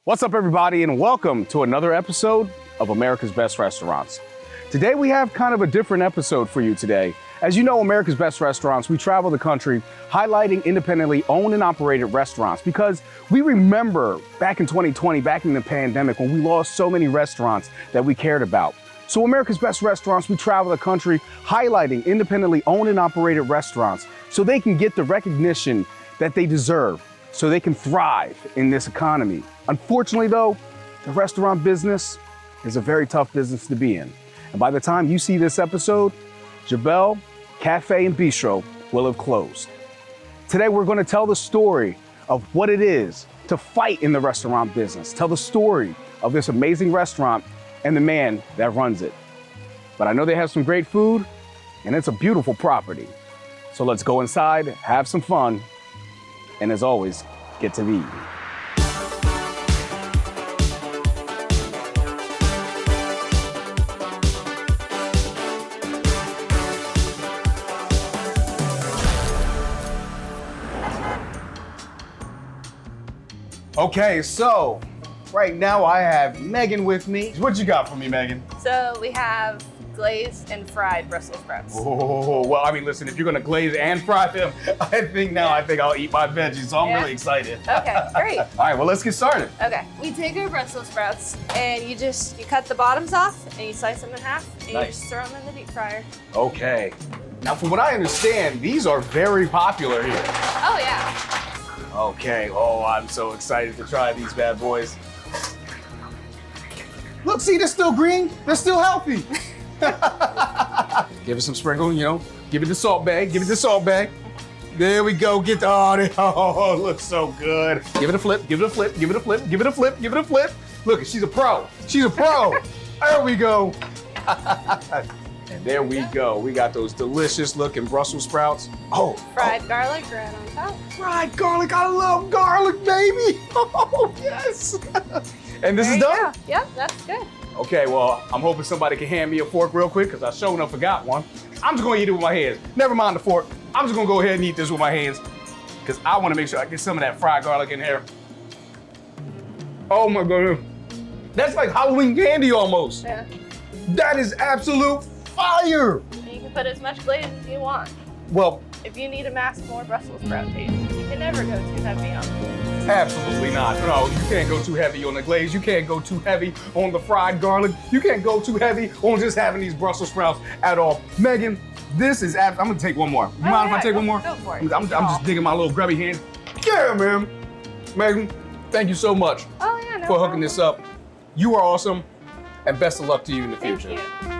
What's up, everybody, and welcome to another episode of America's Best Restaurants. Today we have kind of a different episode for you today. As you know, America's Best Restaurants, we travel the country highlighting independently owned and operated restaurants because we remember back in 2020, back in the pandemic, when we lost so many restaurants that we cared about. So America's Best Restaurants, we travel the country highlighting independently owned and operated restaurants so they can get the recognition that they deserve, so they can thrive in this economy. Unfortunately though, the restaurant business is a very tough business to be in. And by the time you see this episode, Jobell Cafe and Bistro will have closed. Today we're gonna tell the story of what it is to fight in the restaurant business, tell the story of this amazing restaurant and the man that runs it. But I know they have some great food and it's a beautiful property. So let's go inside, have some fun, and as always, get to the eating. Okay, so right now I have Megan with me. What you got for me, Megan? So we have glazed and fried Brussels sprouts. Oh, well, I mean, listen, if you're gonna glaze and fry them, I think I'll eat my veggies, so I'm really excited. Okay, great. All right, well, let's get started. Okay, we take our Brussels sprouts and you cut the bottoms off and you slice them in half and you just throw them in the deep fryer. Okay. Now, from what I understand, these are very popular here. Oh, yeah. Okay, oh, I'm so excited to try these bad boys. Look, see, they're still green. They're still healthy. Give it some sprinkle, give it the salt bag, There we go, oh, it looks so good. Give it a flip, give it a flip, give it a flip, give it a flip, give it a flip. Look, she's a pro. There we go. And there we go. We got those delicious looking Brussels sprouts. Fried garlic right on top. Fried garlic, I love garlic, baby. Oh, yes. And this is done? Go. Yep, that's good. Okay, well, I'm hoping somebody can hand me a fork real quick because I sure enough forgot one. I'm just gonna eat it with my hands. Never mind the fork. I'm just gonna go ahead and eat this with my hands because I wanna make sure I get some of that fried garlic in here. Oh my goodness. That's like Halloween candy almost. Yeah. That is absolute fire. And you can put as much glaze as you want. Well, if you need to mask more Brussels sprout taste, you can never go too heavy on the glaze. Absolutely not. No, you can't go too heavy on the glaze. You can't go too heavy on the fried garlic. You can't go too heavy on just having these Brussels sprouts at all. Megan, this is I'm gonna take one more. You mind if I take one more? Go for it. I'm just digging my little grubby hand. Yeah, man. Megan, thank you so much for hooking this up. You are awesome, and best of luck to you in the future. Thank you.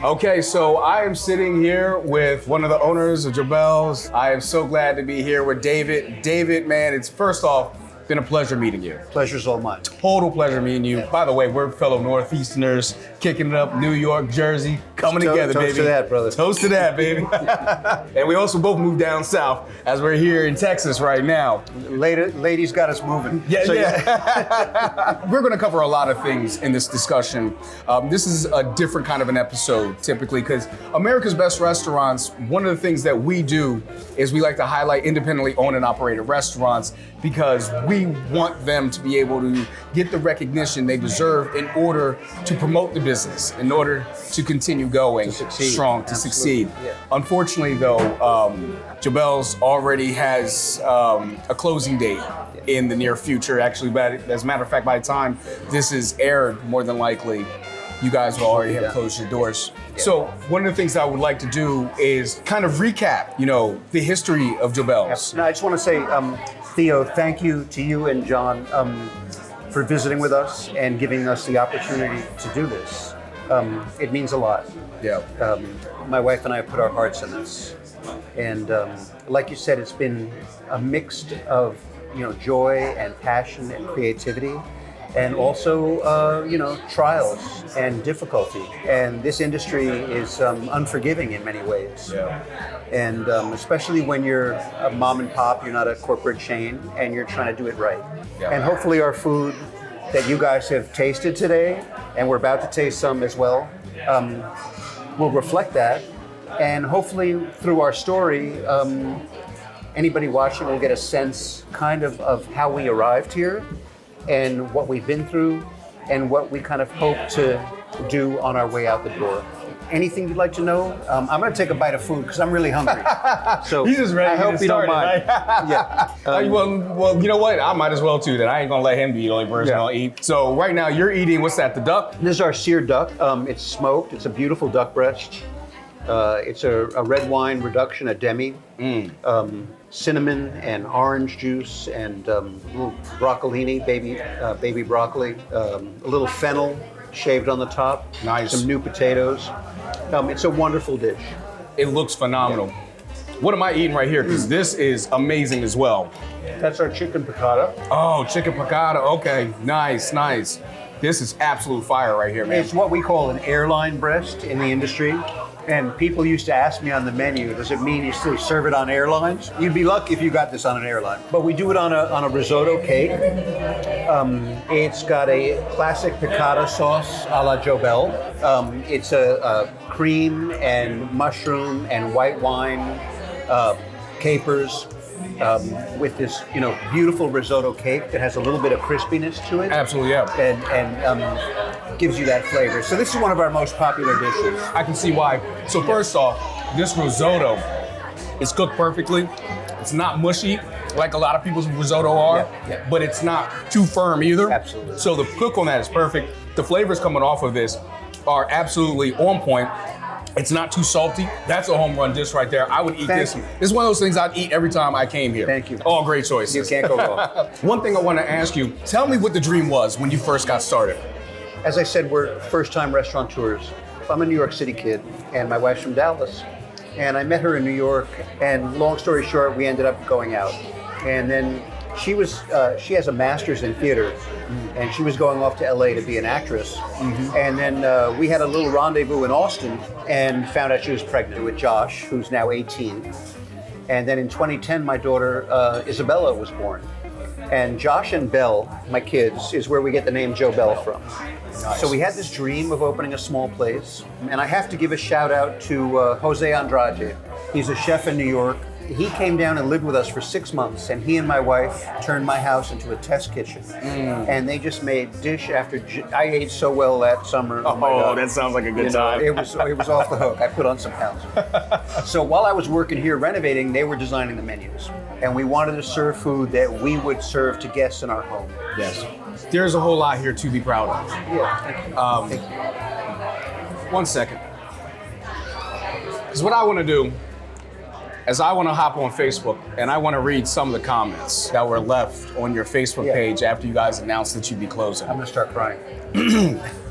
Okay, so I am sitting here with one of the owners of Jobell's. I am so glad to be here with David. David, man, it's first off, been a pleasure meeting you. Pleasure's all mine. Total pleasure meeting you. By the way, we're fellow Northeasterners, kicking it up, New York, Jersey, coming together, baby. Toast to that, brother. Toast to that, baby. And we also both moved down south as we're here in Texas right now. Ladies got us moving. Yeah. We're gonna cover a lot of things in this discussion. This is a different kind of an episode, typically, because America's Best Restaurants, one of the things that we do is we like to highlight independently owned and operated restaurants because we want them to be able to get the recognition they deserve in order to promote the business, in order to continue going strong, to succeed. Yeah. Unfortunately though, Jobell's already has a closing date in the near future. Actually, as a matter of fact, by the time this is aired, more than likely, you guys will already have closed your doors. So one of the things I would like to do is kind of recap, the history of Jobell's. No, I just want to say, Theo, thank you to you and John for visiting with us and giving us the opportunity to do this. It means a lot. Yeah. My wife and I put our hearts in this. And like you said, it's been a mix of joy and passion and creativity, and also trials and difficulty. And this industry is unforgiving in many ways. Yeah. And especially when you're a mom and pop, you're not a corporate chain, and you're trying to do it right. Yeah. And hopefully our food that you guys have tasted today, and we're about to taste some as well, will reflect that. And hopefully through our story, anybody watching will get a sense kind of how we arrived here and what we've been through and what we kind of hope to do on our way out the door. Anything you'd like to know? I'm going to take a bite of food because I'm really hungry. So He's just ready I to hope get you don't started, mind. right? Yeah. Well, you know what? I might as well too. Then I ain't gonna let him be the only person gonna eat. So right now you're eating. What's that? The duck? This is our seared duck. It's smoked. It's a beautiful duck breast. It's a red wine reduction, a demi. Cinnamon and orange juice and a little broccolini, baby broccoli, a little fennel shaved on the top. Nice. Some new potatoes. It's a wonderful dish. It looks phenomenal. What am I eating right here? Because this is amazing as well. That's our chicken piccata. Oh, chicken piccata. Okay, nice. This is absolute fire right here, man. It's what we call an airline breast in the industry. And people used to ask me on the menu, does it mean you still serve it on airlines? You'd be lucky if you got this on an airline. But we do it on a risotto cake. It's got a classic piccata sauce a la Jobell. It's a cream and mushroom and white wine, capers, with this beautiful risotto cake that has a little bit of crispiness to it. Absolutely, yeah. And gives you that flavor. So this is one of our most popular dishes. I can see why. So first off, this risotto is cooked perfectly. It's not mushy like a lot of people's risotto are, but it's not too firm either. Absolutely. So the cook on that is perfect. The flavors coming off of this are absolutely on point. It's not too salty. That's a home run dish right there. I would eat this. Thank you. This is one of those things I'd eat every time I came here. Thank you. All great choices. You can't go wrong. One thing I want to ask you, tell me what the dream was when you first got started. As I said, we're first-time restaurateurs. I'm a New York City kid, and my wife's from Dallas. And I met her in New York, and long story short, we ended up going out. And then she has a master's in theater, and she was going off to LA to be an actress. And then we had a little rendezvous in Austin and found out she was pregnant with Josh, who's now 18. And then in 2010, my daughter, Isabella, was born. And Josh and Belle, my kids, is where we get the name Jobell from. Nice. So we had this dream of opening a small place. And I have to give a shout out to Jose Andrade. He's a chef in New York. He came down and lived with us for 6 months, and he and my wife turned my house into a test kitchen. And they just made dish after I ate so well that summer. Oh my God. That sounds like a good time. It was off the hook. I put on some pounds. So while I was working here renovating, they were designing the menus. And we wanted to serve food that we would serve to guests in our home. Yes. There's a whole lot here to be proud of. Yeah, thank you. 1 second. Because what I want to do is I want to hop on Facebook and I want to read some of the comments that were left on your Facebook page after you guys announced that you'd be closing. I'm going to start crying.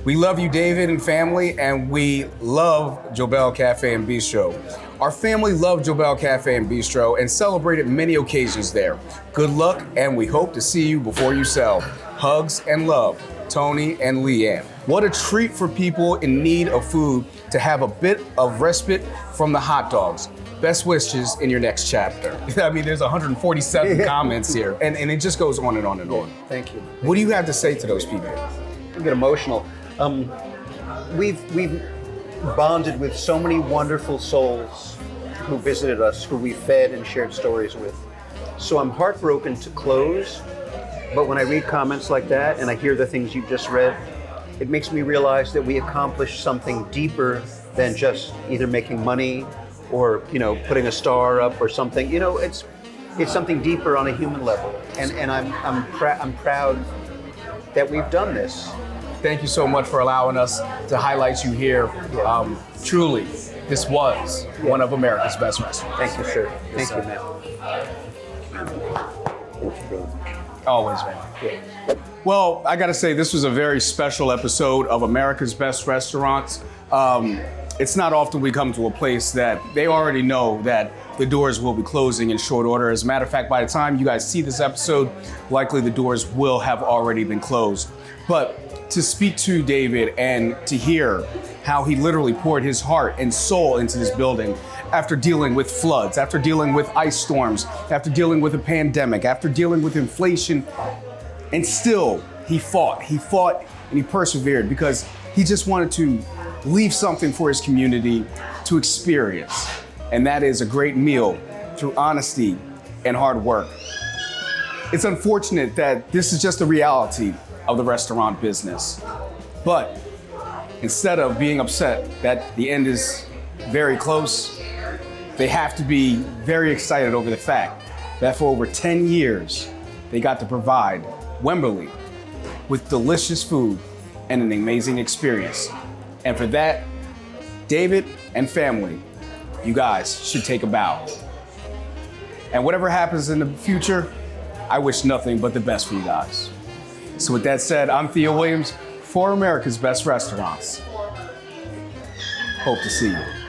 We love you, David and family, and we love Jobell Cafe and Bistro. Our family loved Jobell Cafe and Bistro and celebrated many occasions there. Good luck, and we hope to see you before you sell. Hugs and love, Tony and Leanne. What a treat for people in need of food to have a bit of respite from the hot dogs. Best wishes in your next chapter. I mean, there's 147 comments here, and it just goes on and on and on. Thank you. What do you have to say to those people? I get emotional. We've bonded with so many wonderful souls who visited us, who we fed and shared stories with. So I'm heartbroken to close, but when I read comments like that and I hear the things you just read, it makes me realize that we accomplished something deeper than just either making money or putting a star up or something. It's something deeper on a human level, and I'm proud that we've done this. Thank you so much for allowing us to highlight you here. Truly, this was one of America's best restaurants. Thank you, sir. Thank you, man. Always, man. Well, I gotta say, this was a very special episode of America's Best Restaurants. it's not often we come to a place that they already know that the doors will be closing in short order. As a matter of fact, by the time you guys see this episode, likely the doors will have already been closed. But to speak to David and to hear how he literally poured his heart and soul into this building after dealing with floods, after dealing with ice storms, after dealing with a pandemic, after dealing with inflation, and still he fought and he persevered because he just wanted to leave something for his community to experience. And that is a great meal through honesty and hard work. It's unfortunate that this is just the reality of the restaurant business. But instead of being upset that the end is very close, they have to be very excited over the fact that for over 10 years, they got to provide Wimberley with delicious food and an amazing experience. And for that, David and family, you guys should take a bow. And whatever happens in the future, I wish nothing but the best for you guys. So with that said, I'm Theo Williams for America's Best Restaurants. Hope to see you.